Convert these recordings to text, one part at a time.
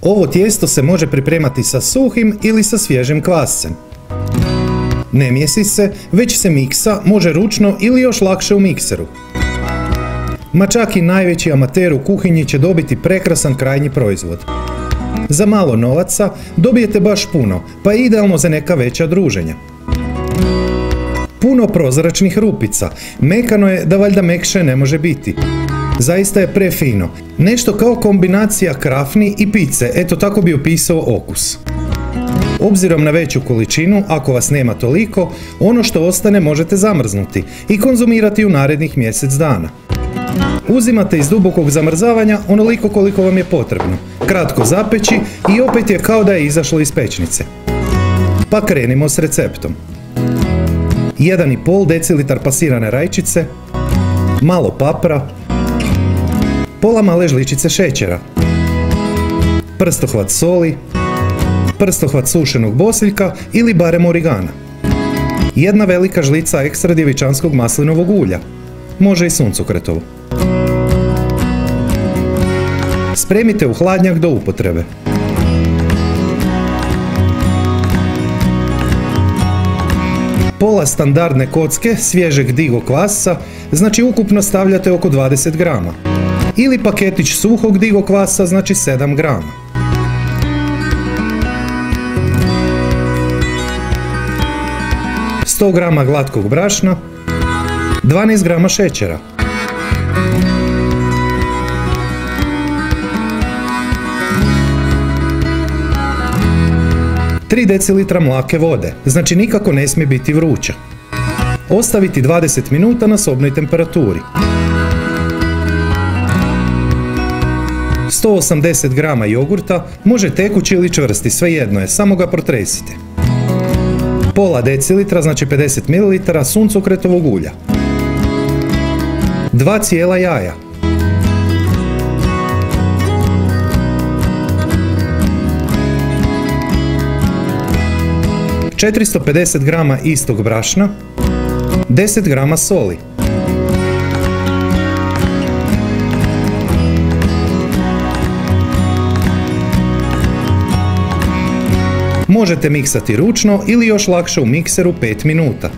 Ovo tijesto se može pripremati sa suhim ili sa svježim kvascem. Ne mijesi se, već se miksa, može ručno ili još lakše u mikseru. Ma čak i najveći amater u kuhinji će dobiti prekrasan krajnji proizvod. Za malo novaca dobijete baš puno, pa je idealno za neka veća druženja. Puno prozračnih rupica, mekano je da valjda mekše ne može biti. Zaista je prefino, nešto kao kombinacija krafni i pice, eto tako bi opisao okus. Obzirom na veću količinu, ako vas nema toliko, ono što ostane možete zamrznuti i konzumirati u narednih mjesec dana. Uzimate iz dubokog zamrzavanja onoliko koliko vam je potrebno, kratko zapeći i opet je kao da je izašlo iz pećnice. Pa krenimo s receptom. 1,5 decilitar pasirane rajčice, malo papra, pola male žličice šećera, prstohvat soli, prstohvat sušenog bosiljka ili barem origana, 1 velika žlica ekstra djevičanskog maslinovog ulja, može i suncokretovo. Spremite u hladnjak do upotrebe. Pola standardne kocke svježeg digo kvasca, znači ukupno stavljate oko 20 grama. Ili paketić suhog digo kvasca, znači 7 grama. Sto grama glatkog brašna, 12 grama šećera, 3 decilitra mlake vode, znači nikako ne smije biti vruća. Ostaviti 20 minuta na sobnoj temperaturi. 180 grama jogurta, može tekući ili čvrsti, svejedno je, samo ga protresite. Pola decilitra, znači 50 ml suncokretovog ulja. 2 cijela jaja. 450 grama istog brašna, 10 grama soli, možete miksati ručno ili još lakše u mikseru 5 minuta.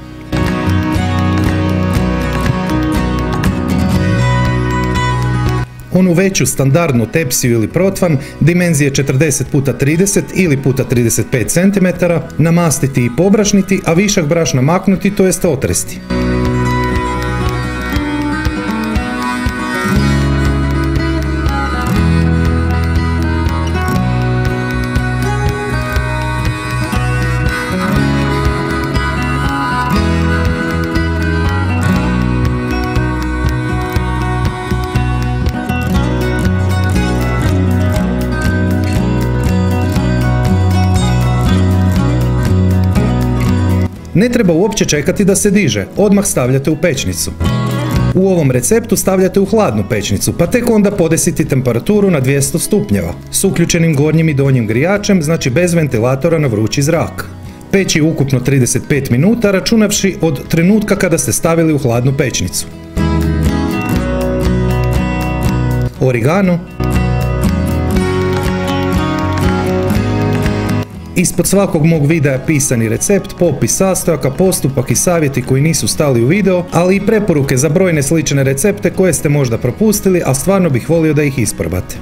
Onu veću standardnu tepsiju ili protvan dimenzije 40 x 30 ili puta 35 cm namastiti i pobrašniti, a višak brašna maknuti, to jest otresti. Ne treba uopće čekati da se diže, odmah stavljate u pećnicu. U ovom receptu stavljate u hladnu pećnicu, pa tek onda podesiti temperaturu na 200 stupnjeva, s uključenim gornjim i donjim grijačem, znači bez ventilatora na vrući zrak. Peći ukupno 35 minuta, računavši od trenutka kada ste stavili u hladnu pećnicu. Origano. Ispod svakog mog videa je pisani recept, popis sastojaka, postupak i savjeti koji nisu stali u video, ali i preporuke za brojne slične recepte koje ste možda propustili, a stvarno bih volio da ih isprobate.